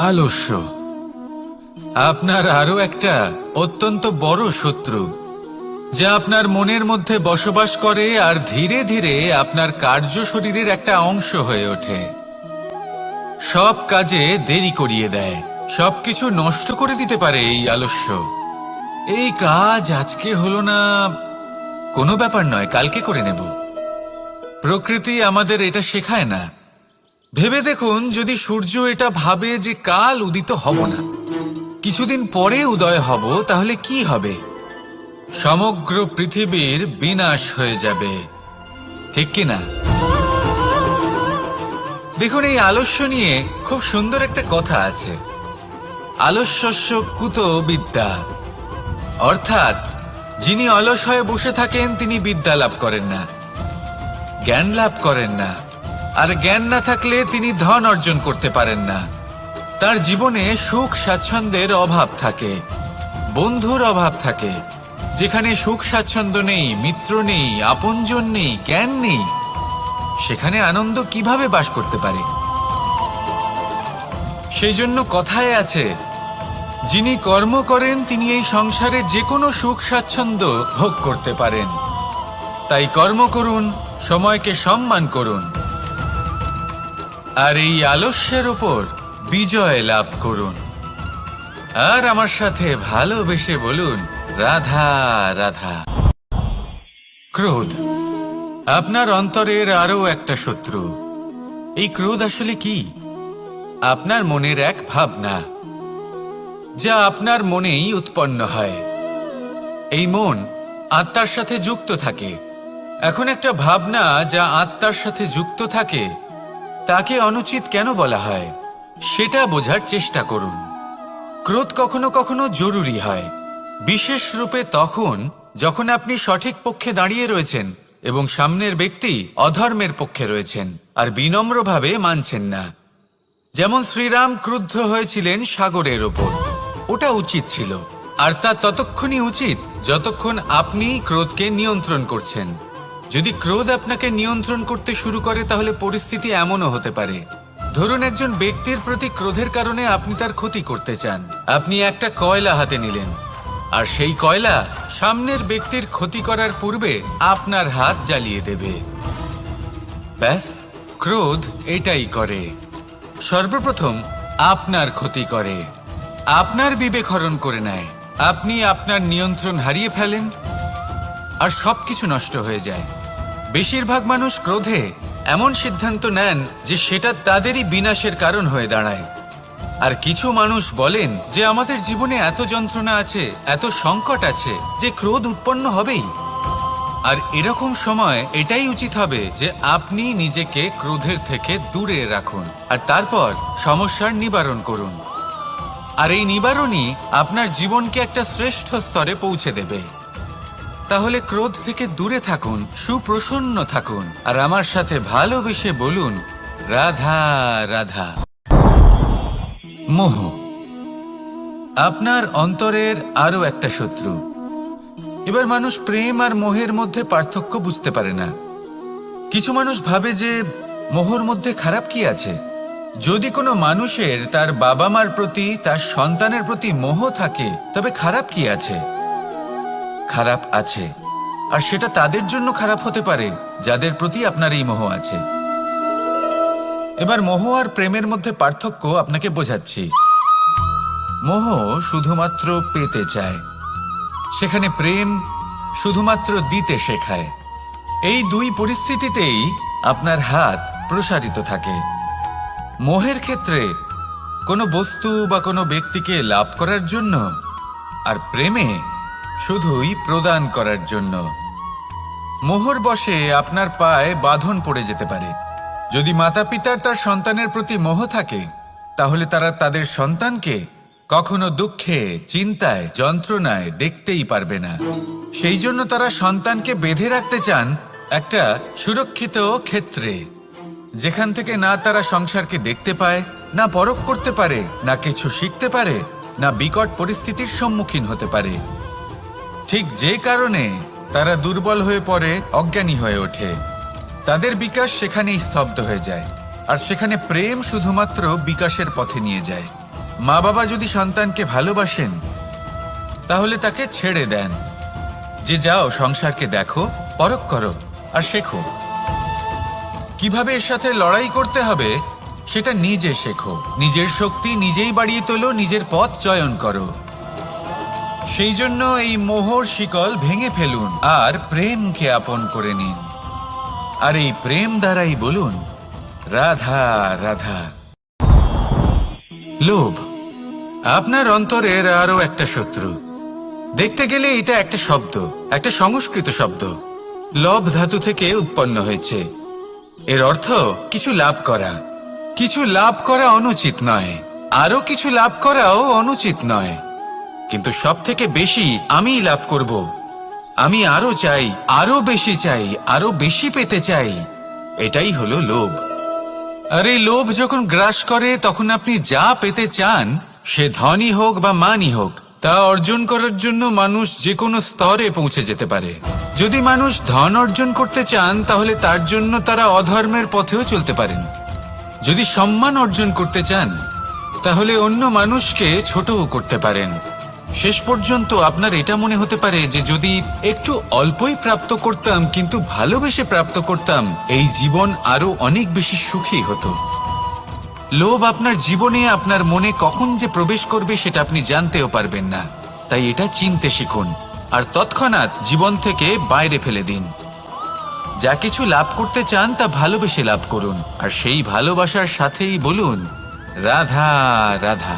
আলস্য আপনার আরো একটা অত্যন্ত বড় শত্রু, যা আপনার মনের মধ্যে বসবাস করে আর ধীরে ধীরে আপনার কার্য শরীরের একটা অংশ হয়ে ওঠে। সব কাজে দেরি করিয়ে দেয়, সবকিছু নষ্ট করে দিতে পারে এই আলস্য। এই কাজ আজকে হলো না, কোনো ব্যাপার নয়, কালকে করে নেব। প্রকৃতি আমাদের এটা শেখায় না। ভেবে দেখুন, যদি সূর্য এটা ভাবে যে কাল উদিত হব না, কিছুদিন পরে উদয় হব, তাহলে কি হবে? সমগ্র পৃথিবীর বিনাশ হয়ে যাবে, ঠিক কি না? দেখুন, এই আলস্য নিয়ে খুব সুন্দর একটা কথা আছে, আলস্যস্য কুতো বিদ্যা। অর্থাৎ যিনি অলস হয়ে বসে থাকেন তিনি বিদ্যা লাভ করেন না, জ্ঞান লাভ করেন না, আর জ্ঞান না থাকলে তিনি ধন অর্জন করতে পারেন না। তার জীবনে সুখ স্বাচ্ছন্দ্যের অভাব থাকে, বন্ধুর অভাব থাকে। যেখানে সুখ স্বাচ্ছন্দ্য নেই, মিত্র নেই, আপনজন নেই, জ্ঞান নেই, সেখানে আনন্দ কিভাবে বাস করতে পারে? সেই জন্য কথায় আছে, যিনি কর্ম করেন তিনি এই সংসারে যে কোনো সুখ স্বাচ্ছন্দ্য ভোগ করতে পারেন। তাই কর্ম করুন, সময়কে সম্মান করুন, আর এই আলস্যের উপর বিজয় লাভ করুন। আর আমার সাথে ভালোবেসে বলুন, রাধা রাধা। ক্রোধ আপনার অন্তরের আরো একটা শত্রু। এই ক্রোধ আসলে কি? আপনার মনের এক ভাবনা, যা আপনার মনেই উৎপন্ন হয়। এই মন আত্মার সাথে যুক্ত থাকে। এখন একটা ভাবনা যা আত্মার সাথে যুক্ত থাকে, তাকে অনুচিত কেন বলা হয় সেটা বোঝার চেষ্টা করুন। ক্রোধ কখনো কখনো জরুরি হয়, বিশেষ রূপে তখন যখন আপনি সঠিক পক্ষে দাঁড়িয়ে রয়েছেন এবং সামনের ব্যক্তি অধর্মের পক্ষে রয়েছেন আর বিনম্রভাবে মানছেন না। যেমন শ্রীরাম ক্রুদ্ধ হয়েছিলেন সাগরের ওপর, ওটা উচিত ছিল, আর তা ততক্ষণই উচিত যতক্ষণ আপনি ক্রোধকে নিয়ন্ত্রণ করছেন। যদি ক্রোধ আপনাকে নিয়ন্ত্রণ করতে শুরু করে, তাহলে পরিস্থিতি এমনও হতে পারে, ধরুন একজন ব্যক্তির প্রতি ক্রোধের কারণে আপনি তার ক্ষতি করতে চান। আপনি একটা কয়লা হাতে নিলেন, আর সেই কয়লা সামনের ব্যক্তির ক্ষতি করার পূর্বে আপনার হাত জ্বালিয়ে দেবে। ব্যাস, ক্রোধ এটাই করে, সর্বপ্রথম আপনার ক্ষতি করে, আপনার বিবেক হরণ করে নেয়, আপনি আপনার নিয়ন্ত্রণ হারিয়ে ফেলেন আর সবকিছু নষ্ট হয়ে যায়। বেশিরভাগ মানুষ ক্রোধে এমন সিদ্ধান্ত নেন যে সেটা তাদেরই বিনাশের কারণ হয়ে দাঁড়ায়। আর কিছু মানুষ বলেন যে আমাদের জীবনে এত যন্ত্রণা আছে, এত সংকট আছে, যে ক্রোধ উৎপন্ন হবেই। আর এরকম সময় এটাই উচিত হবে যে আপনি নিজেকে ক্রোধের থেকে দূরে রাখুন আর তারপর সমস্যার নিবারণ করুন। আর এই নিবারণই আপনার জীবনকে একটা শ্রেষ্ঠ স্তরে পৌঁছে দেবে। তাহলে ক্রোধ থেকে দূরে থাকুন, সুপ্রসন্ন থাকুন, আর আমার সাথে ভালোবেসে বলুন, রাধা রাধা। মোহ আপনার অন্তরের আরো একটা শত্রু। এবার মানুষ প্রেম আর মোহের মধ্যে পার্থক্য বুঝতে পারে না। কিছু মানুষ ভাবে যে মোহর মধ্যে খারাপ কি আছে? যদি কোনো মানুষের তার বাবা মার প্রতি, তার সন্তানের প্রতি মোহ থাকে, তবে খারাপ কি আছে? খারাপ আছে, আর সেটা তাদের জন্য খারাপ হতে পারে যাদের প্রতি আপনার এই মোহ আছে। এবার মোহ আর প্রেমের মধ্যে পার্থক্য আপনাকে বোঝাচ্ছি। মোহ শুধুমাত্র পেতে চায়, সেখানে প্রেম শুধুমাত্র দিতে শেখায়। এই দুই পরিস্থিতিতেই আপনার হাত প্রসারিত থাকে। মোহের ক্ষেত্রে কোনো বস্তু বা কোনো ব্যক্তিকে লাভ করার জন্য, আর প্রেমে শুধুই প্রদান করার জন্য। মোহর বশে আপনার পায়ে বাঁধন পড়ে যেতে পারে। যদি মাতা পিতার তার সন্তানের প্রতি মোহ থাকে, তাহলে তারা তাদের সন্তানকে কখনো দুঃখে, চিন্তায়, যন্ত্রণায় দেখতেই পারবে না। সেই জন্য তারা সন্তানকে বেঁধে রাখতে চান একটা সুরক্ষিত ক্ষেত্রে, যেখান থেকে না তারা সংসারকে দেখতে পায়, না পরখ করতে পারে, না কিছু শিখতে পারে, না বিকট পরিস্থিতির সম্মুখীন হতে পারে। ঠিক যে কারণে তারা দুর্বল হয়ে পড়ে, অজ্ঞানী হয়ে ওঠে। তাদের বিকাশ সেখানেই স্তব্ধ হয়ে যায়, আর সেখানে প্রেম শুধুমাত্র বিকাশের পথে নিয়ে যায়। মা বাবা যদি সন্তানকে ভালোবাসেন তাহলে তাকে ছেড়ে দেন যে যাও সংসারকে দেখো, পরখ করো আর শেখো। কিভাবে এর সাথে লড়াই করতে হবে সেটা নিজে শেখো। নিজের শক্তি নিজেই বাড়িয়ে তোলো, নিজের পথ চয়ন করো। সেই জন্য এই মোহর শিকল ভেঙে ফেলুন আর প্রেমকে আপন করে নিন। আর এই প্রেম দ্বারাই বলুন রাধা রাধা। লোভ আপনার অন্তরের আরো একটা শত্রু। দেখতে গেলে এটা একটা শব্দ, একটা সংস্কৃত শব্দ। লব ধাতু থেকে উৎপন্ন হয়েছে। এর অর্থ কিছু লাভ করা। কিছু লাভ করা অনুচিত নয়, আরো কিছু লাভ করাও অনুচিত নয়, কিন্তু সব থেকে বেশি আমি লাভ করব। আমি আরো চাই, আরো বেশি চাই, আরো বেশি পেতে চাই। এটাই হলো লোভ। আর এই লোভ যখন গ্রাস করে তখন আপনি যা পেতে চান, সে ধনই হোক বা মানই হোক, তা অর্জন করার জন্য মানুষ যে কোনো স্তরে পৌঁছে যেতে পারে। যদি মানুষ ধন অর্জন করতে চান তাহলে তার জন্য তারা অধর্মের পথেও চলতে পারেন। যদি সম্মান অর্জন করতে চান তাহলে অন্য মানুষকে ছোটও করতে পারেন। শেষ পর্যন্ত আপনার এটা মনে হতে পারে যে যদি একটু অল্পই প্রাপ্ত করতাম কিন্তু ভালোবেসে প্রাপ্ত করতাম, এই জীবন আরো অনেক বেশি সুখী হতো। লোভ আপনার জীবনে, আপনার মনে কখন যে প্রবেশ করবে সেটা আপনি জানতেও পারবেন না। তাই এটা চিনতে শিখুন আর তৎক্ষণাৎ জীবন থেকে বাইরে ফেলে দিন। যা কিছু লাভ করতে চান তা ভালোবেসে লাভ করুন, আর সেই ভালোবাসার সাথেই বলুন রাধা রাধা।